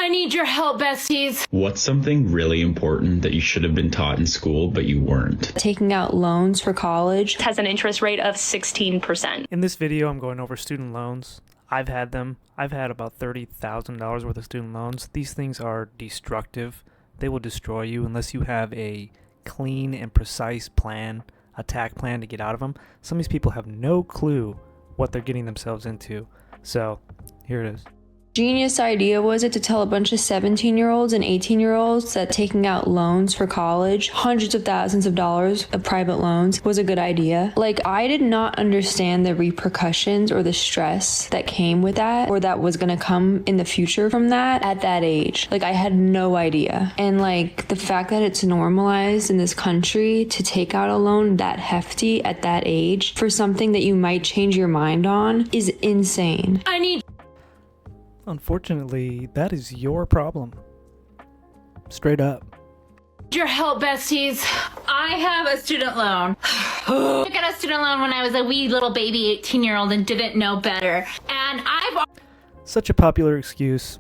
I need your help, besties. What's something really important that you should have been taught in school but you weren't? Taking out loans for college has an interest rate of 16%. In this video, I'm going over student loans. I've had them. I've had about $30,000 worth of student loans. These things are destructive. They will destroy you unless you have a clean and precise plan, attack plan to get out of them. Some of these people have no clue what they're getting themselves into. So, here it is. Genius idea was it to tell a bunch of 17-year-olds and 18-year-olds that taking out loans for college, hundreds of thousands of dollars of private loans, was a good idea. Like, I did not understand the repercussions or the stress that came with that, or that was gonna come in the future from that at that age. Like, I had no idea. And like, the fact that it's normalized in this country to take out a loan that hefty at that age for something that you might change your mind on is insane. I need Unfortunately, that is your problem. Straight up. your help, besties. I have a student loan. I took out a student loan when I was a wee little baby 18-year-old and didn't know better. And I've Such a popular excuse.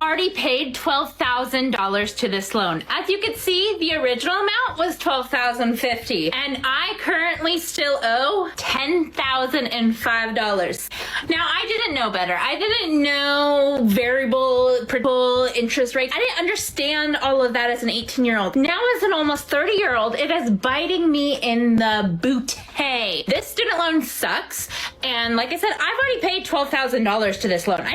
already paid $12,000 to this loan. As you can see, the original amount was $12,050, and I currently still owe $10,005. Now, I didn't know better. I didn't know variable, predictable interest rates. I didn't understand all of that as an 18-year-old. Now, as an almost 30-year-old, it is biting me in the bootay. This student loan sucks, and like I said, I've already paid $12,000 to this loan.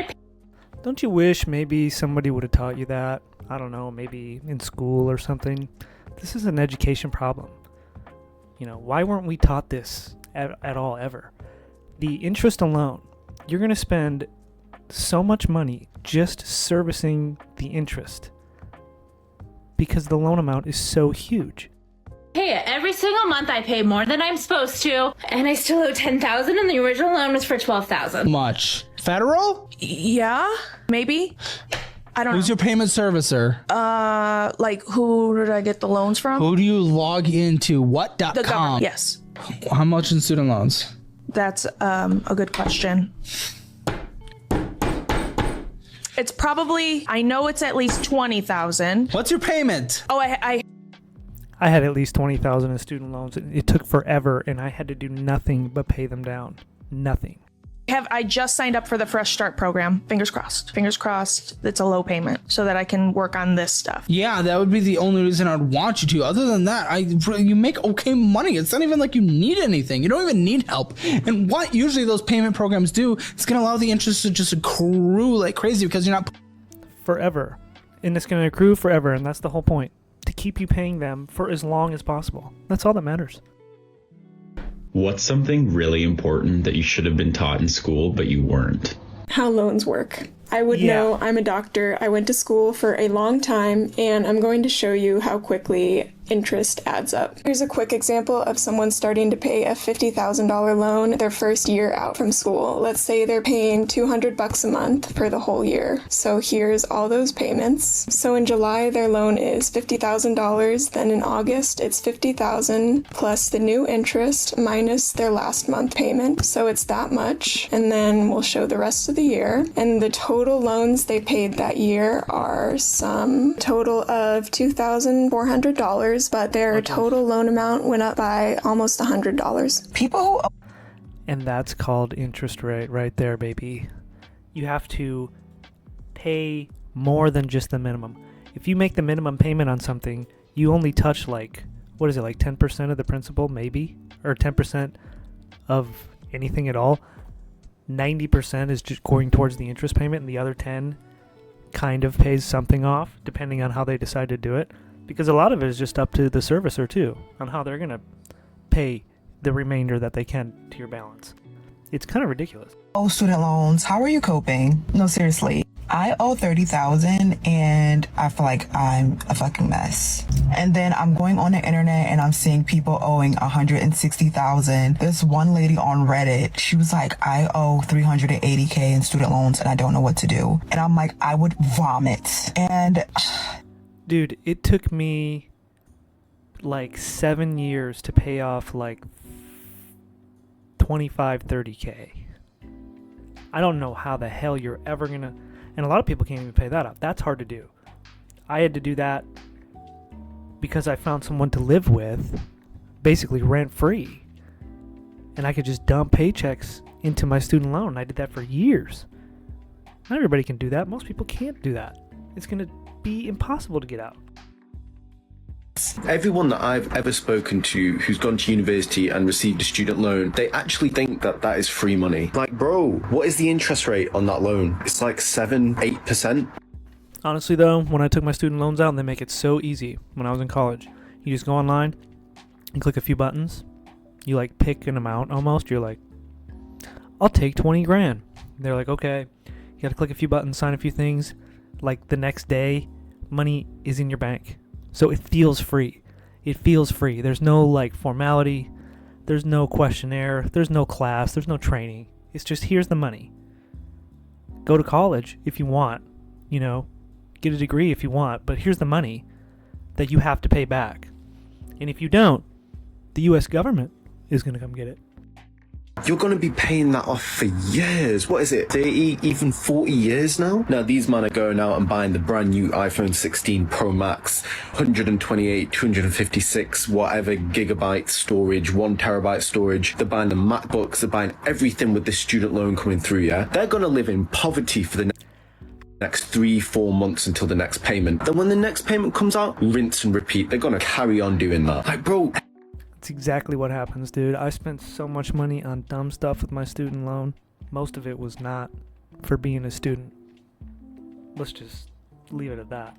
Don't you wish maybe somebody would have taught you that? I don't know, maybe in school or something. This is an education problem. You know, why weren't we taught this at all ever? The interest alone, you're going to spend so much money just servicing the interest because the loan amount is so huge. Pay it. Every single month I pay more than I'm supposed to, and I still owe $10,000, and the original loan was for $12,000. Much. Federal? Yeah, maybe. I don't Who's your payment servicer? like who did I get the loans from? Who do you log into? What.com? The government. Yes. How much in student loans? That's a good question. It's probably, I know it's at least 20,000. What's your payment? Oh, I I had at least 20,000 in student loans. It took forever, and I had to do nothing but pay them down. Nothing. I just signed up for the Fresh Start program. Fingers crossed. Fingers crossed it's a low payment so that I can work on this stuff. Yeah, that would be the only reason I'd want you to. Other than that, you make okay money. It's not even like you need anything. You don't even need help. And what usually those payment programs do is going to allow the interest to just accrue like crazy because you're not... Forever. And it's going to accrue forever, and that's the whole point. To keep you paying them for as long as possible. That's all that matters. What's something really important that you should have been taught in school but you weren't? How loans work. I would know. I'm a doctor. I went to school for a long time, and I'm going to show you how quickly interest adds up. Here's a quick example of someone starting to pay a $50,000 loan their first year out from school. Let's say they're paying $200 a month for the whole year. So here's all those payments. So in July, their loan is $50,000. Then in August, it's $50,000 plus the new interest minus their last month payment. So it's that much. And then we'll show the rest of the year. And the total loans they paid that year are some total of $2,400. But their total loan amount went up by almost $100. And that's called interest rate right there, baby. You have to pay more than just the minimum. If you make the minimum payment on something, you only touch like 10% of the principal, maybe? Or 10% of anything at all. 90% is just going towards the interest payment, and the other 10 kind of pays something off, depending on how they decide to do it. Because a lot of it is just up to the servicer, too, on how they're going to pay the remainder that they can to your balance. It's kind of ridiculous. Oh, student loans, how are you coping? No, seriously. I owe $30,000 and I feel like I'm a fucking mess. And then I'm going on the internet and I'm seeing people owing $160,000. This one lady on Reddit, she was like, I owe $380K in student loans and I don't know what to do. And I'm like, I would vomit. And dude, it took me like 7 years to pay off like 25, 30K. I don't know how the hell you're ever gonna... And a lot of people can't even pay that off. That's hard to do. I had to do that because I found someone to live with, basically rent-free. And I could just dump paychecks into my student loan. I did that for years. Not everybody can do that. Most people can't do that. It's going to be impossible to get out. Everyone that I've ever spoken to who's gone to university and received a student loan, they actually think that that is free money. Like, bro, what is the interest rate on that loan? It's like 7-8%. Honestly, though, when I took my student loans out, they make it so easy when I was in college. You just go online and click a few buttons. You, like, pick an amount almost. You're like, I'll take 20 grand. They're like, okay. You got to click a few buttons, sign a few things. Like, the next day, money is in your bank. So it feels free. It feels free. There's no, like, formality. There's no questionnaire. There's no class. There's no training. It's just, here's the money. Go to college if you want. You know, get a degree if you want. But here's the money that you have to pay back. And if you don't, the U.S. government is going to come get it. You're going to be paying that off for years. What is it, 30, even 40 years now? Now, these men are going out and buying the brand new iPhone 16 Pro Max, 128, 256, whatever gigabyte storage, 1 terabyte storage. They're buying the MacBooks, they're buying everything with this student loan coming through, yeah? They're going to live in poverty for the next 3-4 months until the next payment. Then when the next payment comes out, rinse and repeat. They're going to carry on doing that. Like, bro... That's exactly what happens, dude. I spent so much money on dumb stuff with my student loan. Most of it was not for being a student. Let's just leave it at that.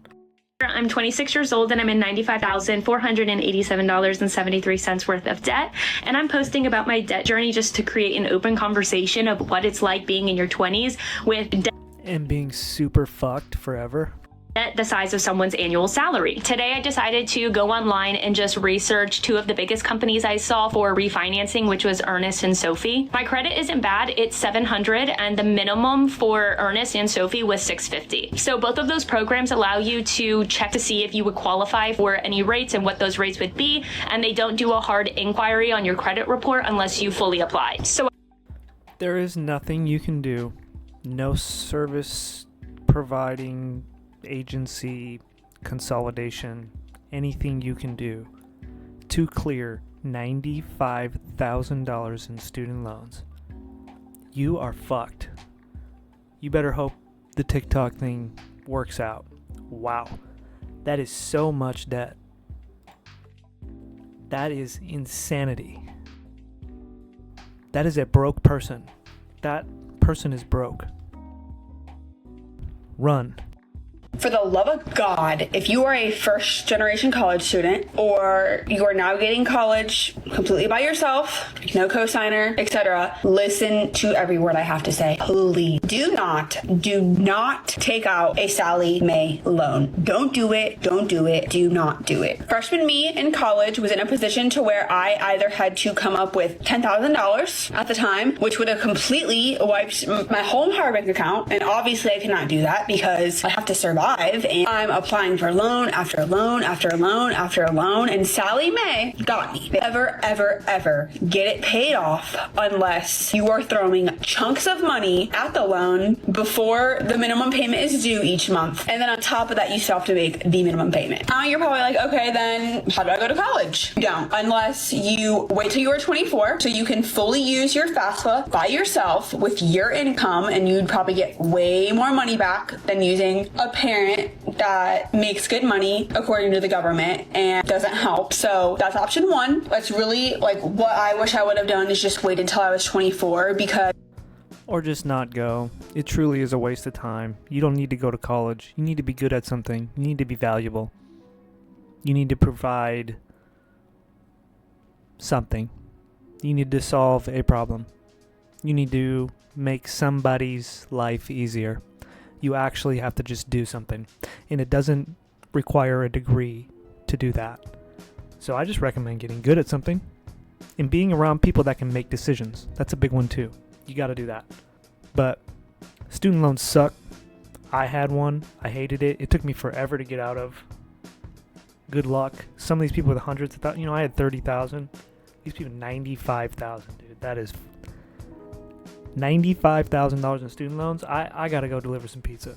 I'm 26 years old and I'm in $95,487.73 worth of debt. And I'm posting about my debt journey just to create an open conversation of what it's like being in your 20s with debt. And being super fucked forever. The size of someone's annual salary. Today, I decided to go online and just research 2 of the biggest companies I saw for refinancing, which was Earnest and Sophie. My credit isn't bad. It's 700, and the minimum for Earnest and Sophie was 650. So both of those programs allow you to check to see if you would qualify for any rates and what those rates would be, and they don't do a hard inquiry on your credit report unless you fully apply. So there is nothing you can do. No service providing agency, consolidation, anything you can do to clear $95,000 in student loans. You are fucked. You better hope the TikTok thing works out. Wow. That is so much debt. That is insanity. That is a broke person. That person is broke. Run. For the love of God, if you are a first generation college student or you are navigating college completely by yourself, no cosigner, etc., listen to every word I have to say. Please do not take out a Sallie Mae loan. Don't do it. Don't do it. Do not do it. Freshman me in college was in a position to where I either had to come up with $10,000 at the time, which would have completely wiped my whole entire bank account. And obviously I cannot do that because I have to survive. And I'm applying for loan after loan after loan after loan, and Sallie Mae got me. Ever get it paid off unless you are throwing chunks of money at the loan before the minimum payment is due each month. And then on top of that, you still have to make the minimum payment. Now you're probably like, okay, then how do I go to college? You don't, unless you wait till you are 24 so you can fully use your FAFSA by yourself with your income, and you'd probably get way more money back than using a parent that makes good money according to the government and doesn't help. So that's option 1. That's really like what I wish I would have done, is just wait until I was 24, because or just not go. It truly is a waste of time. You don't need to go to college. You need to be good at something. You need to be valuable. You need to provide something. You need to solve a problem. You need to make somebody's life easier. You actually have to just do something. And it doesn't require a degree to do that. So I just recommend getting good at something and being around people that can make decisions. That's a big one too. You got to do that. But student loans suck. I had one. I hated it. It took me forever to get out of. Good luck. Some of these people with hundreds of thousands. I had 30,000. These people, 95,000, dude. That is $95,000 in student loans. I got to go deliver some pizza.